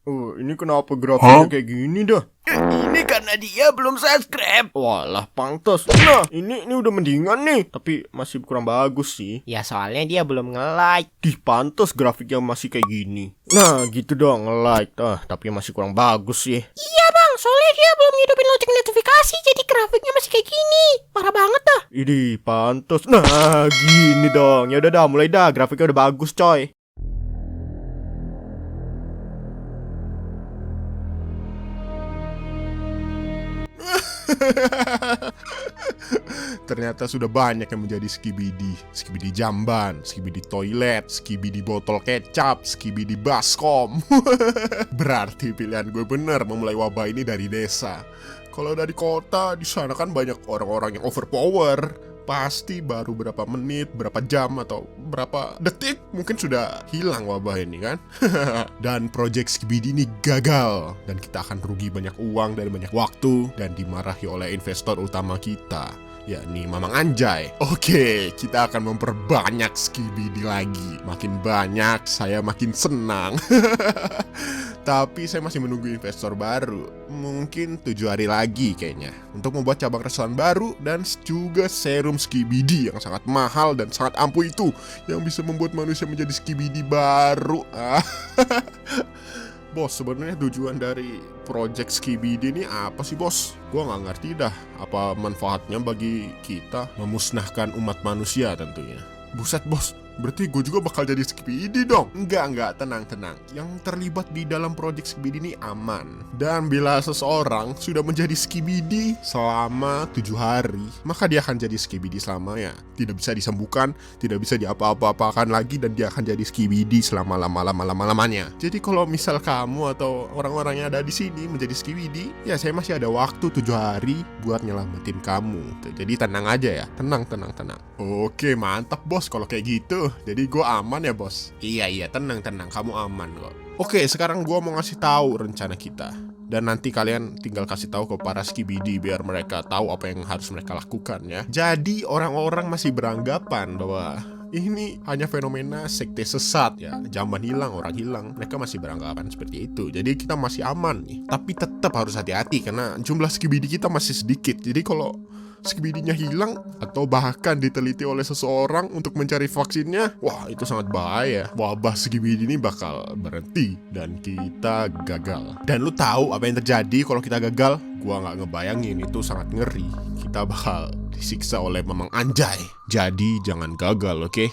Oh, ini kenapa grafiknya kayak gini dah? Ini karena dia belum subscribe. Walah, pantas. Nah, ini udah mendingan nih, tapi masih kurang bagus sih. Ya soalnya dia belum nge-like. Pantas grafiknya masih kayak gini. Nah, gitu dong, nge-like. Tapi masih kurang bagus sih. Iya bang, soalnya dia belum ngidupin lonceng notifikasi, jadi grafiknya masih kayak gini. Parah banget dah. Ini pantas. Nah, gini dong. Ya udah dah, mulai dah. Grafiknya udah bagus, coy. Ternyata sudah banyak yang menjadi skibidi. Skibidi jamban, skibidi toilet, skibidi botol kecap, skibidi baskom. Berarti pilihan gue bener memulai wabah ini dari desa. Kalau dari kota, di sana kan banyak orang-orang yang overpower. Pasti baru berapa menit, berapa jam, atau berapa detik mungkin sudah hilang wabah ini kan. Dan project Skibidi ini gagal. Dan kita akan rugi banyak uang dan banyak waktu. Dan dimarahi oleh investor utama kita, yakni Mamang Anjay. Oke, kita akan memperbanyak Skibidi lagi. Makin banyak, saya makin senang. Tapi saya masih menunggu investor baru. Mungkin 7 hari lagi kayaknya, untuk membuat cabang restoran baru dan juga serum Skibidi yang sangat mahal dan sangat ampuh itu, yang bisa membuat manusia menjadi Skibidi baru. Bos, sebenarnya tujuan dari project Skibidi ini apa sih, bos? Gua nggak ngerti dah. Apa manfaatnya bagi kita? Memusnahkan umat manusia tentunya. Buset, bos, berarti gue juga bakal jadi Skibidi dong. Enggak, tenang. Yang terlibat di dalam project Skibidi ini aman. Dan bila seseorang sudah menjadi Skibidi selama 7 hari, maka dia akan jadi Skibidi selamanya. Tidak bisa disembuhkan, tidak bisa diapa-apakan lagi, dan dia akan jadi Skibidi selama lama-lamanya. Jadi kalau misal kamu atau orang-orang yang ada di sini menjadi Skibidi, ya saya masih ada waktu 7 hari buat nyelamatin kamu. Jadi tenang aja ya, tenang. Oke, mantap bos kalau kayak gitu. Jadi gue aman ya bos? Iya, tenang, kamu aman kok. Oke, sekarang gue mau ngasih tahu rencana kita. Dan nanti kalian tinggal kasih tahu ke para Skibidi biar mereka tahu apa yang harus mereka lakukan ya. Jadi orang-orang masih beranggapan bahwa ini hanya fenomena sekte sesat ya, jamban hilang, orang hilang. Mereka masih beranggapan seperti itu. Jadi kita masih aman nih. Tapi tetap harus hati-hati karena jumlah Skibidi kita masih sedikit. Jadi kalau Skibidinya hilang atau bahkan diteliti oleh seseorang untuk mencari vaksinnya, wah itu sangat bahaya. Wabah Skibidi ini bakal berhenti dan kita gagal. Dan lu tahu apa yang terjadi kalau kita gagal? Gua nggak ngebayangin, itu sangat ngeri. Kita bakal disiksa oleh Mamang Anjay. Jadi jangan gagal, oke?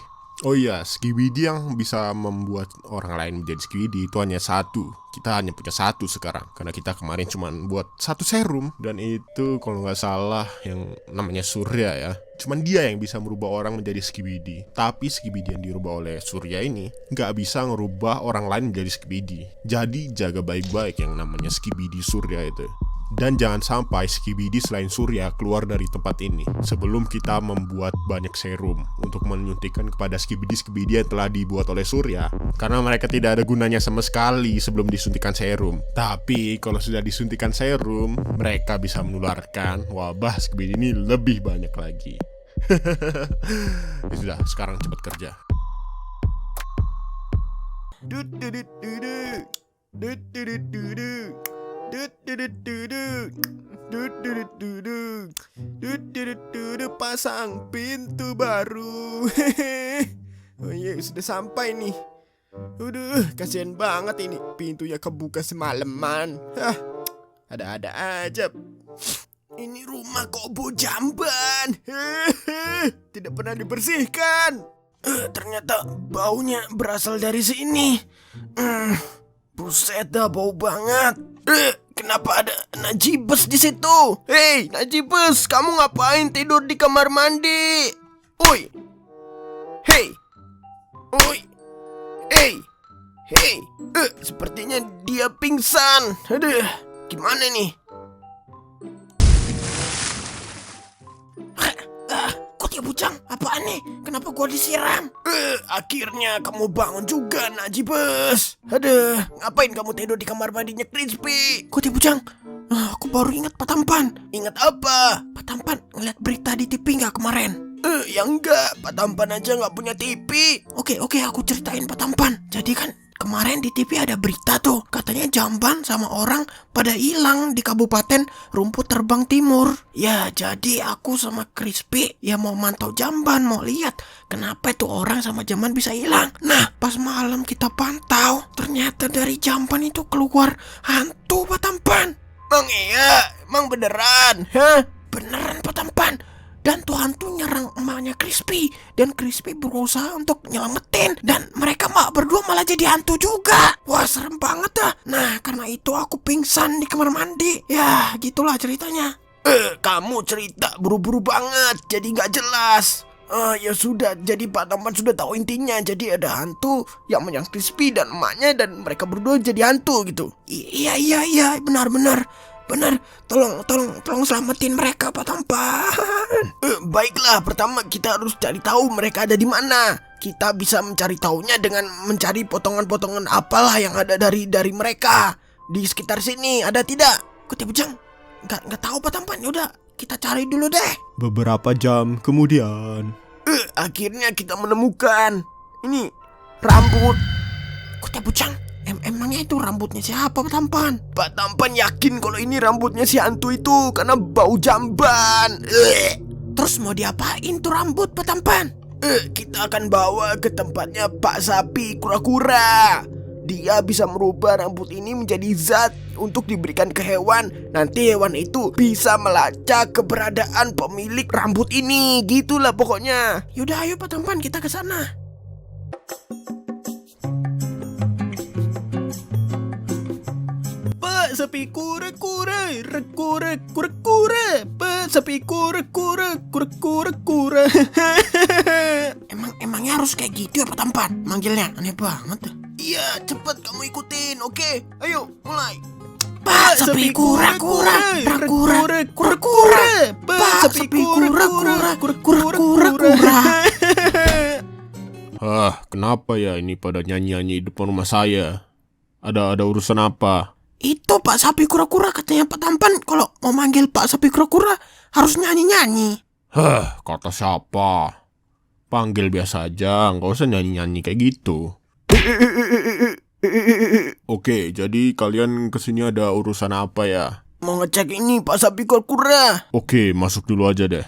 Oh iya, Skibidi yang bisa membuat orang lain menjadi Skibidi itu hanya satu. Kita hanya punya satu sekarang, karena kita kemarin cuma buat satu serum. Dan itu kalau nggak salah yang namanya Surya ya. Cuman dia yang bisa merubah orang menjadi Skibidi. Tapi Skibidi yang dirubah oleh Surya ini nggak bisa ngerubah orang lain menjadi Skibidi. Jadi jaga baik-baik yang namanya Skibidi Surya itu. Dan jangan sampai Skibidi selain Surya keluar dari tempat ini sebelum kita membuat banyak serum untuk menyuntikkan kepada Skibidi yang telah dibuat oleh Surya. Karena mereka tidak ada gunanya sama sekali sebelum disuntikan serum. Tapi kalau sudah disuntikan serum, mereka bisa menularkan wabah Skibidi ini lebih banyak lagi. Ya sudah, sekarang cepat kerja. Pasang pintu baru. Oh iya, sudah sampai nih. Kasihan banget ini, pintunya kebuka semalaman. Ada-ada aja. Ini rumah kok bau jamban. Tidak pernah dibersihkan. Ternyata baunya berasal dari sini. Buset dah, bau banget. Kenapa ada Najibes di situ? Hei, Najibes, kamu ngapain tidur di kamar mandi? Oi. Hei. Oi. Hei. Sepertinya dia pingsan. Aduh, gimana nih? Kok dia bujang? Apaan nih? Kenapa gua disiram? Akhirnya kamu bangun juga, Najibes. Aduh, ngapain kamu tidur di kamar mandinya Crispy? Kok dia bujang? Aku baru ingat Pak Tampan. Ingat apa? Pak Tampan ngeliat berita di TV nggak kemarin? Ya enggak, Pak Tampan aja nggak punya TV. Oke, aku ceritain Pak Tampan. Jadi kan kemarin di TV ada berita tuh, katanya jamban sama orang pada hilang di Kabupaten Rumput Terbang Timur. Ya, jadi aku sama Crispy ya mau mantau jamban, mau lihat kenapa tuh orang sama jamban bisa hilang. Nah, pas malam kita pantau, ternyata dari jamban itu keluar hantu, Pak Tampan. Mang iya, emang beneran? Hah? Beneran, Pak Tampan. Dan tuh hantu nyerang emaknya Crispy, dan Crispy berusaha untuk nyelamatin, dan mereka berdua malah jadi hantu juga. Wah, serem banget dah. Nah, karena itu aku pingsan di kamar mandi. Ya, gitulah ceritanya. Kamu cerita buru-buru banget, jadi nggak jelas. Ya sudah, jadi Pak Tampan sudah tahu intinya. Jadi ada hantu yang menyerang Crispy dan emaknya, dan mereka berdua jadi hantu gitu. Iya, benar. Benar, tolong selamatin mereka, Pak Tampan. Baiklah, pertama kita harus cari tahu mereka ada di mana. Kita bisa mencari tahunya dengan mencari potongan-potongan apalah yang ada dari mereka di sekitar sini. Ada tidak? Kutip Bujang, nggak tahu, Pak Tampan. Yaudah, kita cari dulu deh. Beberapa jam kemudian. Akhirnya kita menemukan ini rambut. Kutip Bujang, emangnya itu rambutnya siapa, Pak Tampan? Pak Tampan yakin kalau ini rambutnya si hantu itu karena bau jamban. Terus mau diapain tuh rambut, Pak Tampan? Kita akan bawa ke tempatnya Pak Sapi Kura-Kura. Dia bisa merubah rambut ini menjadi zat untuk diberikan ke hewan. Nanti hewan itu bisa melacak keberadaan pemilik rambut ini. Gitulah pokoknya. Yaudah, ayo Pak Tampan, kita ke sana. Sapi kura-kura, kura-kura, Pak Sapi kura-kura, kura-kura. Emangnya harus kayak gitu ya, Pak Tampan? Manggilnya aneh banget. Iya, cepet kamu ikutin, oke? Ayo, mulai. Pak Sapi kura-kura, kura-kura, Pak Sapi kura-kura, kura-kura. Kenapa ya ini pada nyanyi-nyanyi di depan rumah saya? Ada urusan apa? Itu Pak Sapi Kura-Kura, katanya Pak Tampan kalau mau manggil Pak Sapi Kura-Kura harus nyanyi-nyanyi. Kata siapa? Panggil biasa aja, nggak usah nyanyi-nyanyi kayak gitu. Oke, jadi kalian kesini ada urusan apa ya? Mau ngecek ini Pak Sapi Kura-Kura. Oke, masuk dulu aja deh.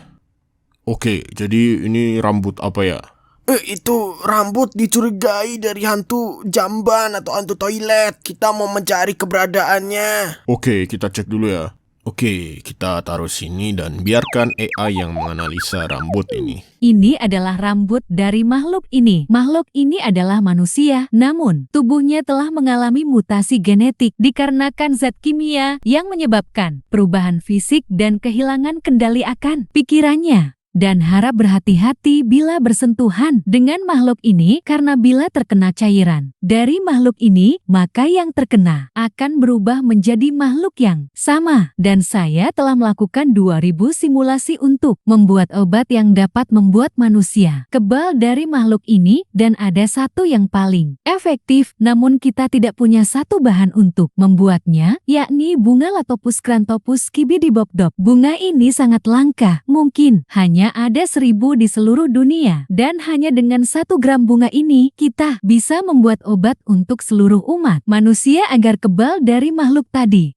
Oke, jadi ini rambut apa ya? Itu rambut dicurigai dari hantu jamban atau hantu toilet. Kita mau mencari keberadaannya. Oke, kita cek dulu ya. Oke, kita taruh sini dan biarkan AI yang menganalisa rambut ini. Ini adalah rambut dari makhluk ini. Makhluk ini adalah manusia, namun tubuhnya telah mengalami mutasi genetik dikarenakan zat kimia yang menyebabkan perubahan fisik dan kehilangan kendali akan pikirannya. Dan harap berhati-hati bila bersentuhan dengan makhluk ini karena bila terkena cairan dari makhluk ini, maka yang terkena akan berubah menjadi makhluk yang sama. Dan saya telah melakukan 2000 simulasi untuk membuat obat yang dapat membuat manusia kebal dari makhluk ini, dan ada satu yang paling efektif namun kita tidak punya satu bahan untuk membuatnya, yakni bunga Latopus Xanthopus kibidibobdob. Bunga ini sangat langka, mungkin hanya ada 1000 di seluruh dunia, dan hanya dengan 1 gram bunga ini kita bisa membuat obat untuk seluruh umat manusia agar kebal dari makhluk tadi.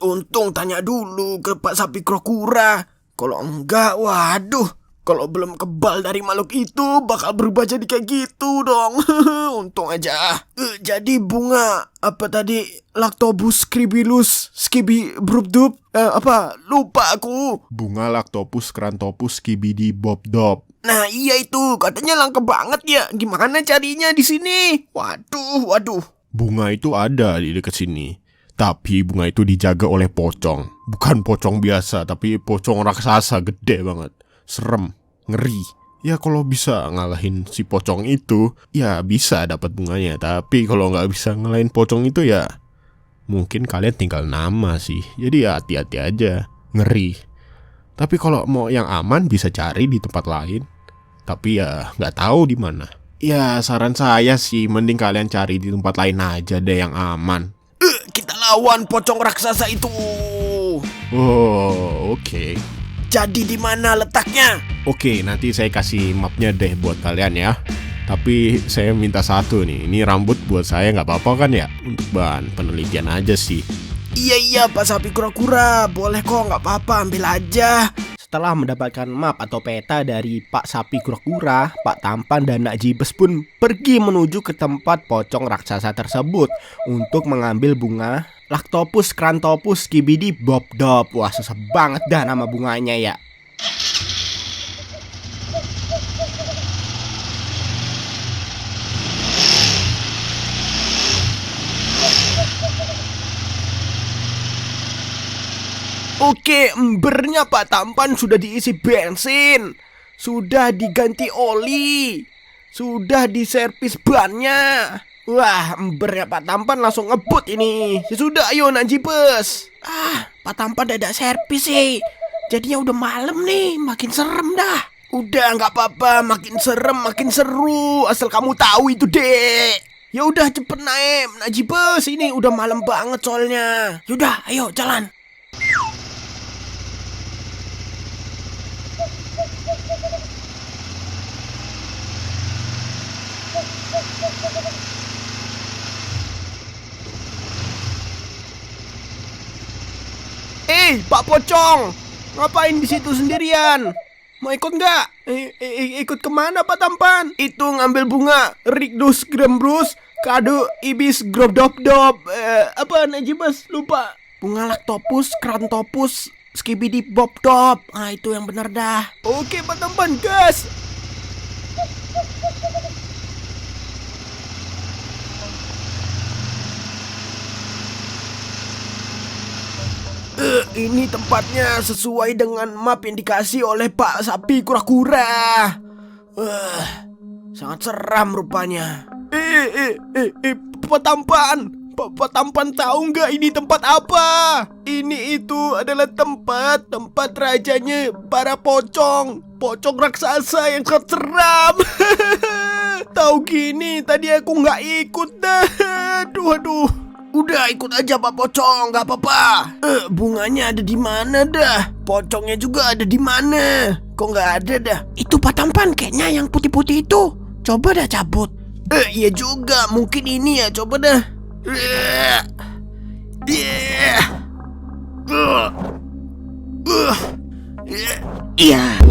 Untung tanya dulu ke Pak Sapi Kura-Kura. Kalau enggak, waduh, kalau belum kebal dari makhluk itu bakal berubah jadi kayak gitu dong. Untung aja. Jadi bunga apa tadi? Lactobus scribilus skibibrubdub. Lupa aku. Bunga Lactopus Xanthopus kibidibobdob. Nah iya itu, katanya langka banget ya. Gimana carinya di sini? Waduh. Bunga itu ada di dekat sini. Tapi bunga itu dijaga oleh pocong. Bukan pocong biasa, tapi pocong raksasa gede banget. Serem, ngeri. Ya kalau bisa ngalahin si pocong itu, ya bisa dapat bunganya. Tapi kalau nggak bisa ngalahin pocong itu ya mungkin kalian tinggal nama sih. Jadi ya hati-hati aja, ngeri. Tapi kalau mau yang aman bisa cari di tempat lain. Tapi ya nggak tahu di mana. Ya saran saya sih mending kalian cari di tempat lain aja deh yang aman. Kita lawan pocong raksasa itu. Oh, oke. Jadi di mana letaknya? Oke, nanti saya kasih mapnya deh buat kalian ya. Tapi saya minta satu nih, ini rambut buat saya nggak apa-apa kan ya? Untuk bahan penelitian aja sih. Iya Pak Sapi Kura-Kura, boleh kok, nggak apa-apa, ambil aja. Setelah mendapatkan map atau peta dari Pak Sapi Kura-Kura, Pak Tampan dan Nak Jibes pun pergi menuju ke tempat pocong raksasa tersebut untuk mengambil bunga Lactopus Crantopus Skibidi Bobdob. Wah, susah banget dah nama bunganya ya. Oke, embernya Pak Tampan sudah diisi bensin, sudah diganti oli, sudah diservis bannya. Wah, embernya Pak Tampan langsung ngebut ini. Ya sudah, ayo Nak Jibes. Pak Tampan tidak servis sih. Jadinya udah malam nih, makin serem dah. Udah, nggak apa-apa, makin serem, makin seru. Asal kamu tahu itu, Dek. Ya udah, cepet naik, Nak Jibes. Ini udah malam banget soalnya. Yaudah, ayo jalan. Pak Pocong, ngapain di situ sendirian? Mau ikut nggak? Ikut kemana Pak Tampan? Itu ngambil bunga Rictus Grembrus Kado Ibis Grobdobdob. Apa Nak Jibes? Lupa. Bunga Lactopus Crantopus Skibidi Bobdob. Itu yang benar dah. Oke Pak Tampan, gas. Ini tempatnya sesuai dengan map yang dikasih oleh Pak Sapi Kura-Kura. Sangat seram rupanya. Pak Tampan, Pak Tampan tahu nggak ini tempat apa? Ini itu adalah tempat rajanya para pocong raksasa yang sangat seram. Tahu gini, tadi aku nggak ikut dah. Aduh. Udah ikut aja Pak Pocong, nggak apa-apa. Bunganya ada di mana dah? Pocongnya juga ada di mana? Kok nggak ada dah? Itu Pak Tampan kayaknya yang putih-putih itu. Coba dah cabut. Iya juga, mungkin ini ya. Coba dah. Iya.